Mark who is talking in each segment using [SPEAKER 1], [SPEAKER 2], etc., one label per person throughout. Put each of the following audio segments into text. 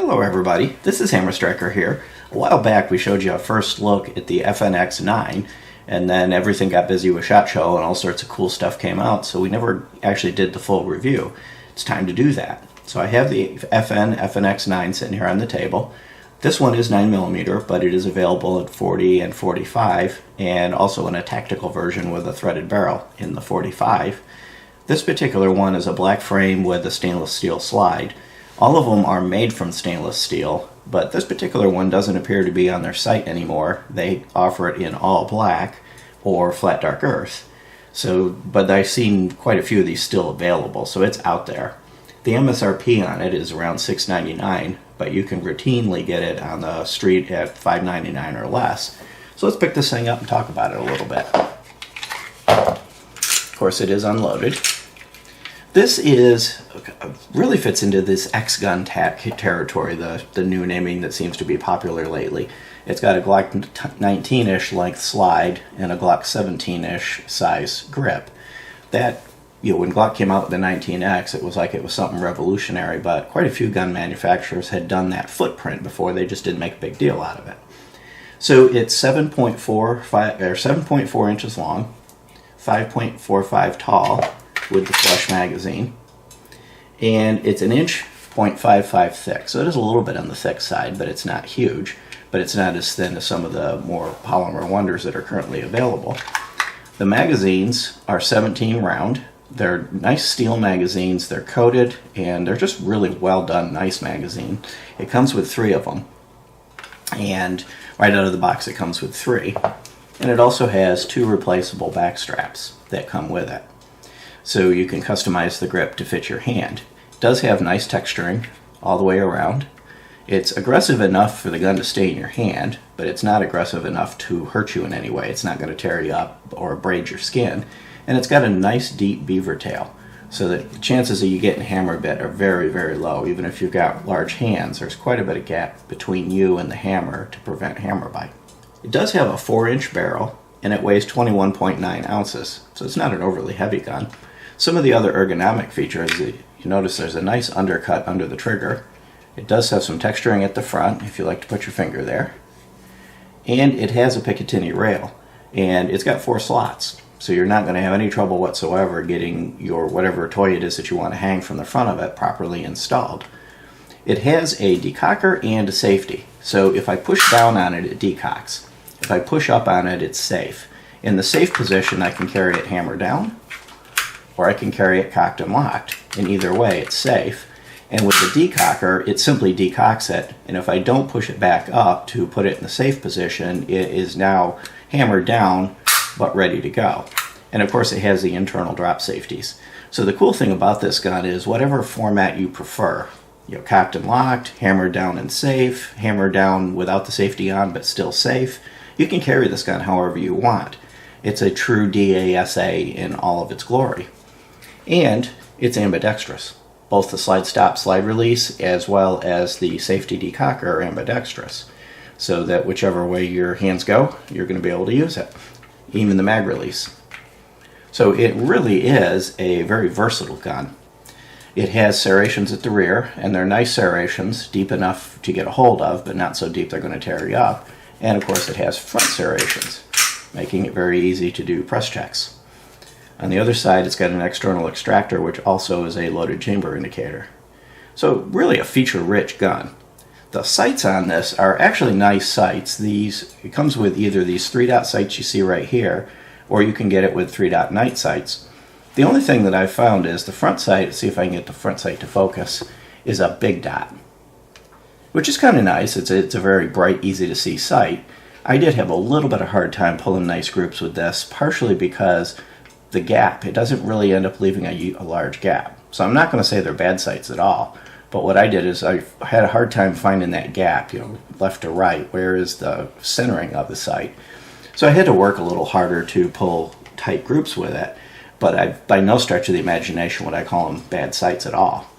[SPEAKER 1] Hello everybody, this is Hammer Striker here. A while back we showed you a first look at the FNX-9 and then everything got busy with SHOT Show and all sorts of cool stuff came out, so we never actually did the full review. It's time to do that. So I have the FNX-9 sitting here on the table. This one is 9mm, but it is available at 40 and 45 and also in a tactical version with a threaded barrel in the 45. This particular one is a black frame with a stainless steel slide. All of them are made from stainless steel, but this particular one doesn't appear to be on their site anymore. They offer it in all black or flat dark earth. But I've seen quite a few of these still available, so it's out there. The MSRP on it is around $6.99, but you can routinely get it on the street at $5.99 or less. So let's pick this thing up and talk about it a little bit. Of course, it is unloaded. This really fits into this X-gun territory, the new naming that seems to be popular lately. It's got a Glock 19-ish length slide and a Glock 17-ish size grip. That, when Glock came out with the 19X, it was like it was something revolutionary, but quite a few gun manufacturers had done that footprint before. They just didn't make a big deal out of it. So it's 7.4 inches long, 5.45 tall, with the flush magazine, and it's 1.55 inch thick, so it is a little bit on the thick side, but it's not huge, but it's not as thin as some of the more polymer wonders that are currently available. The magazines are 17 round. They're nice steel magazines, they're coated, and they're just really well done, nice magazine. It comes with 3 of them, and right out of the box it comes with 3, and it also has 2 replaceable back straps that come with it. So you can customize the grip to fit your hand. It does have nice texturing all the way around. It's aggressive enough for the gun to stay in your hand, but it's not aggressive enough to hurt you in any way. It's not going to tear you up or abrade your skin. And it's got a nice deep beaver tail, so that the chances of you getting hammer bit are very, very low. Even if you've got large hands, there's quite a bit of gap between you and the hammer to prevent hammer bite. It does have a 4-inch barrel, and it weighs 21.9 ounces, so it's not an overly heavy gun. Some of the other ergonomic features, you notice there's a nice undercut under the trigger. It does have some texturing at the front, if you like to put your finger there. And it has a Picatinny rail, and it's got 4 slots, so you're not going to have any trouble whatsoever getting your whatever toy it is that you want to hang from the front of it properly installed. It has a decocker and a safety, so if I push down on it, it decocks. If I push up on it, it's safe. In the safe position, I can carry it hammer down, or I can carry it cocked and locked. In either way, it's safe. And with the decocker, it simply decocks it, and if I don't push it back up to put it in the safe position, it is now hammered down but ready to go. And of course it has the internal drop safeties. So the cool thing about this gun is whatever format you prefer, cocked and locked, hammered down and safe, hammered down without the safety on but still safe, you can carry this gun however you want. It's a true DASA in all of its glory. And it's ambidextrous. Both the slide stop, slide release, as well as the safety decocker are ambidextrous. So that whichever way your hands go, you're going to be able to use it. Even the mag release. So it really is a very versatile gun. It has serrations at the rear, and they're nice serrations, deep enough to get a hold of, but not so deep they're going to tear you up. And of course it has front serrations, making it very easy to do press checks. On the other side, it's got an external extractor, which also is a loaded chamber indicator. So really a feature-rich gun. The sights on this are actually nice sights. It comes with either these 3-dot sights you see right here, or you can get it with 3-dot night sights. The only thing that I've found is the front sight, see if I can get the front sight to focus, is a big dot, which is kind of nice. It's a very bright, easy to see sight. I did have a little bit of hard time pulling nice groups with this, partially because the gap, it doesn't really end up leaving a large gap. So I'm not going to say they're bad sights at all, but what I did is I had a hard time finding that gap, left to right, where is the centering of the sight. So I had to work a little harder to pull tight groups with it, but by no stretch of the imagination would I call them bad sights at all.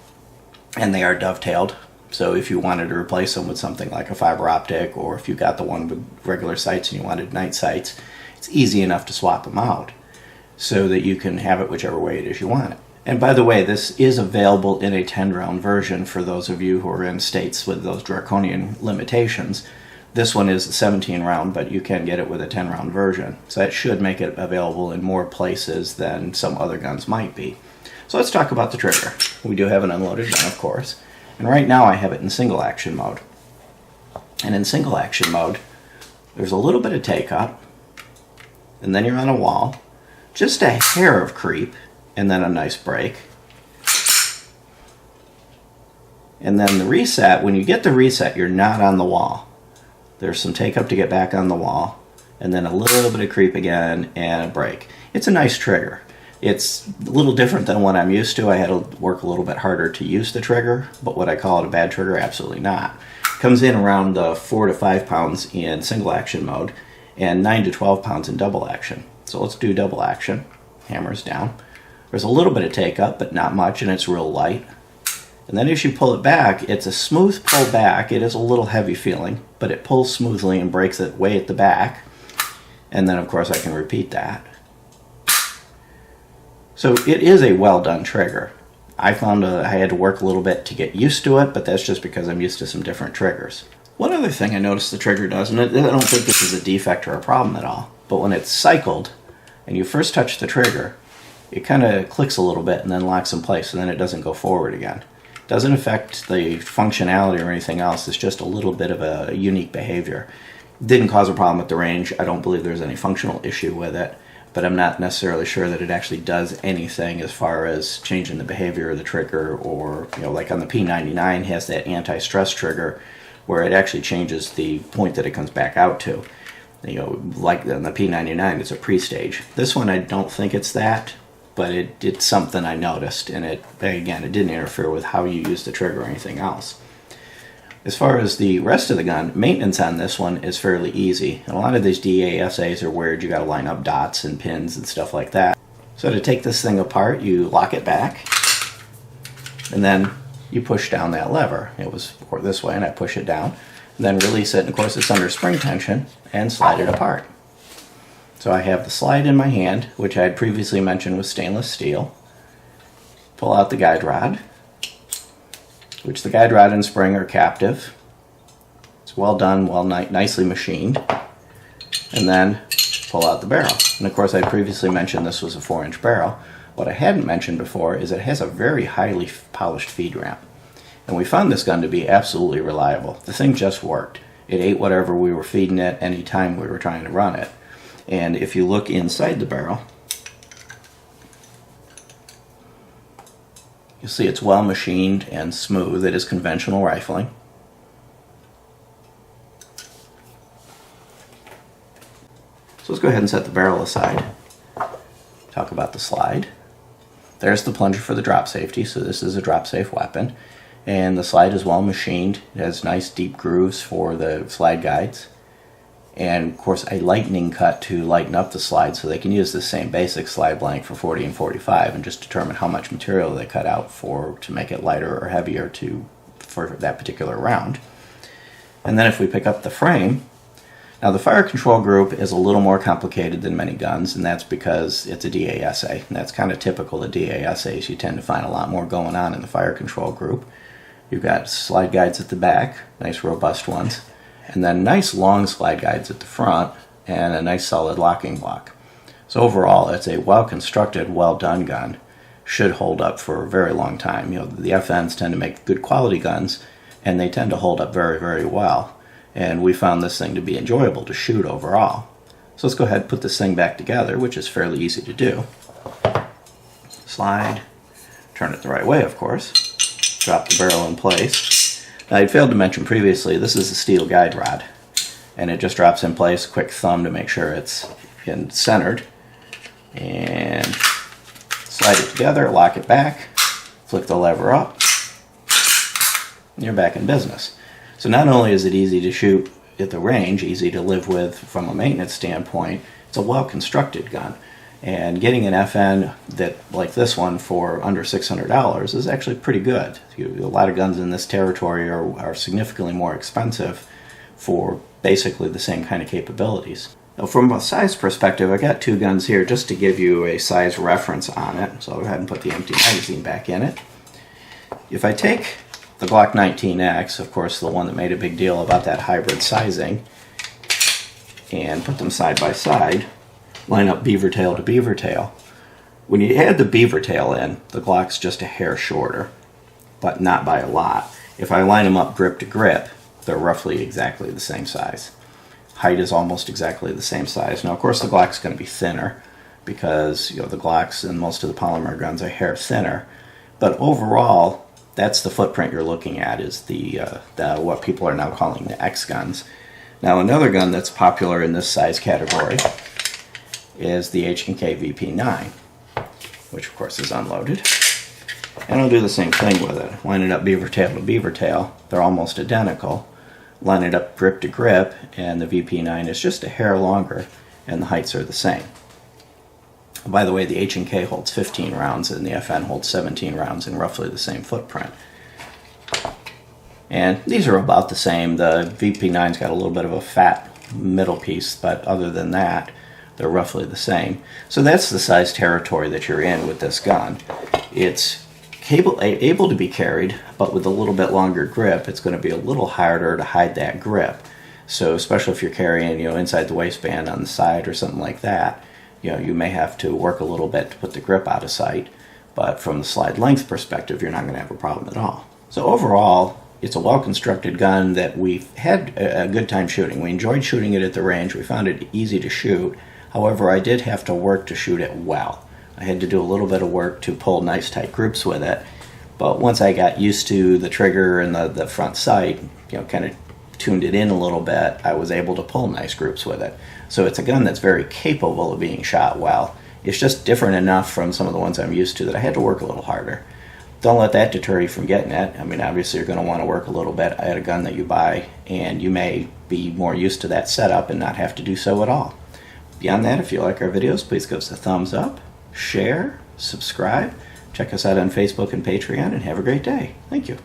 [SPEAKER 1] And they are dovetailed, so if you wanted to replace them with something like a fiber optic, or if you got the one with regular sights and you wanted night sights, it's easy enough to swap them out so that you can have it whichever way it is you want it. And by the way, this is available in a 10-round version for those of you who are in states with those draconian limitations. This one is a 17-round, but you can get it with a 10-round version. So that should make it available in more places than some other guns might be. So let's talk about the trigger. We do have an unloaded gun, of course. And right now I have it in single action mode. And in single action mode, there's a little bit of take up, and then you're on a wall, just a hair of creep, and then a nice break. And then the reset, when you get the reset, you're not on the wall. There's some take up to get back on the wall, and then a little bit of creep again, and a break. It's a nice trigger. It's a little different than what I'm used to. I had to work a little bit harder to use the trigger, but would I call it a bad trigger? Absolutely not. Comes in around 4 to 5 pounds in single action mode and 9 to 12 pounds in double action. So let's do double action. Hammers down. There's a little bit of take up, but not much, and it's real light. And then as you pull it back, it's a smooth pull back. It is a little heavy feeling, but it pulls smoothly and breaks it way at the back. And then of course I can repeat that. So it is a well done trigger. I found I had to work a little bit to get used to it, but that's just because I'm used to some different triggers. One other thing I noticed the trigger does, and I don't think this is a defect or a problem at all, but when it's cycled and you first touch the trigger, it kind of clicks a little bit and then locks in place, and then it doesn't go forward again. It doesn't affect the functionality or anything else. It's just a little bit of a unique behavior. It didn't cause a problem with the range. I don't believe there's any functional issue with it, but I'm not necessarily sure that it actually does anything as far as changing the behavior of the trigger, or, like on the P99 has that anti-stress trigger where it actually changes the point that it comes back out to. Like on the P99, it's a pre-stage. This one, I don't think it's that, but it's something I noticed, and it didn't interfere with how you use the trigger or anything else. As far as the rest of the gun, maintenance on this one is fairly easy. And a lot of these DASAs are weird. You got to line up dots and pins and stuff like that. So to take this thing apart, you lock it back, and then you push down that lever. It was this way, and I push it down, and then release it, and of course it's under spring tension, and slide it apart. So I have the slide in my hand, which I had previously mentioned was stainless steel. Pull out the guide rod, which the guide rod and spring are captive. It's well done, nicely machined. And then pull out the barrel. And of course I previously mentioned this was a 4-inch barrel. What I hadn't mentioned before is it has a very highly polished feed ramp. And we found this gun to be absolutely reliable. The thing just worked. It ate whatever we were feeding it any time we were trying to run it. And if you look inside the barrel, you'll see it's well machined and smooth. It is conventional rifling. So let's go ahead and set the barrel aside. Talk about the slide. There's the plunger for the drop safety, so this is a drop safe weapon. And the slide is well machined. It has nice deep grooves for the slide guides. And of course a lightning cut to lighten up the slide, so they can use the same basic slide blank for 40 and 45 and just determine how much material they cut out to make it lighter or heavier for that particular round. And then if we pick up the frame, now the fire control group is a little more complicated than many guns, and that's because it's a DASA, and that's kind of typical of DASAs. You tend to find a lot more going on in the fire control group. You've got slide guides at the back, nice robust ones, and then nice long slide guides at the front, and a nice solid locking block. So overall, it's a well-constructed, well-done gun. Should hold up for a very long time. The FNs tend to make good quality guns, and they tend to hold up very, very well. And we found this thing to be enjoyable to shoot overall. So let's go ahead and put this thing back together, which is fairly easy to do. Slide, turn it the right way, of course. Drop the barrel in place. Now, I failed to mention previously, this is a steel guide rod, and it just drops in place. Quick thumb to make sure it's centered, and slide it together, lock it back, flick the lever up, and you're back in business. So not only is it easy to shoot at the range, easy to live with from a maintenance standpoint, it's a well-constructed gun. And getting an FN like this one for under $600 is actually pretty good. A lot of guns in this territory are significantly more expensive for basically the same kind of capabilities. Now, from a size perspective, I got two guns here just to give you a size reference on it. So I'll go ahead and put the empty magazine back in it. If I take the Glock 19X, of course the one that made a big deal about that hybrid sizing, and put them side by side, line up beaver tail to beaver tail. When you add the beaver tail in, the Glock's just a hair shorter, but not by a lot. If I line them up grip to grip, they're roughly exactly the same size. Height is almost exactly the same size. Now, of course, the Glock's going to be thinner because the Glocks and most of the polymer guns are hair thinner. But overall, that's the footprint you're looking at, is the what people are now calling the X guns. Now, another gun that's popular in this size category is the H&K VP9, which of course is unloaded. And I'll do the same thing with it. Line it up beaver tail to beaver tail. They're almost identical. Line it up grip to grip, and the VP9 is just a hair longer, and the heights are the same. By the way, the H&K holds 15 rounds, and the FN holds 17 rounds in roughly the same footprint. And these are about the same. The VP9's got a little bit of a fat middle piece, but other than that, they're roughly the same. So that's the size territory that you're in with this gun. It's able to be carried, but with a little bit longer grip, it's going to be a little harder to hide that grip. So especially if you're carrying, inside the waistband on the side or something like that, you may have to work a little bit to put the grip out of sight. But from the slide length perspective, you're not going to have a problem at all. So overall, it's a well-constructed gun that we've had a good time shooting. We enjoyed shooting it at the range. We found it easy to shoot. However, I did have to work to shoot it well. I had to do a little bit of work to pull nice tight groups with it. But once I got used to the trigger and the front sight, kind of tuned it in a little bit, I was able to pull nice groups with it. So it's a gun that's very capable of being shot well. It's just different enough from some of the ones I'm used to that I had to work a little harder. Don't let that deter you from getting it. I mean, obviously you're going to want to work a little bit at a gun that you buy, and you may be more used to that setup and not have to do so at all. Beyond that, if you like our videos, please give us a thumbs up, share, subscribe, check us out on Facebook and Patreon, and have a great day. Thank you.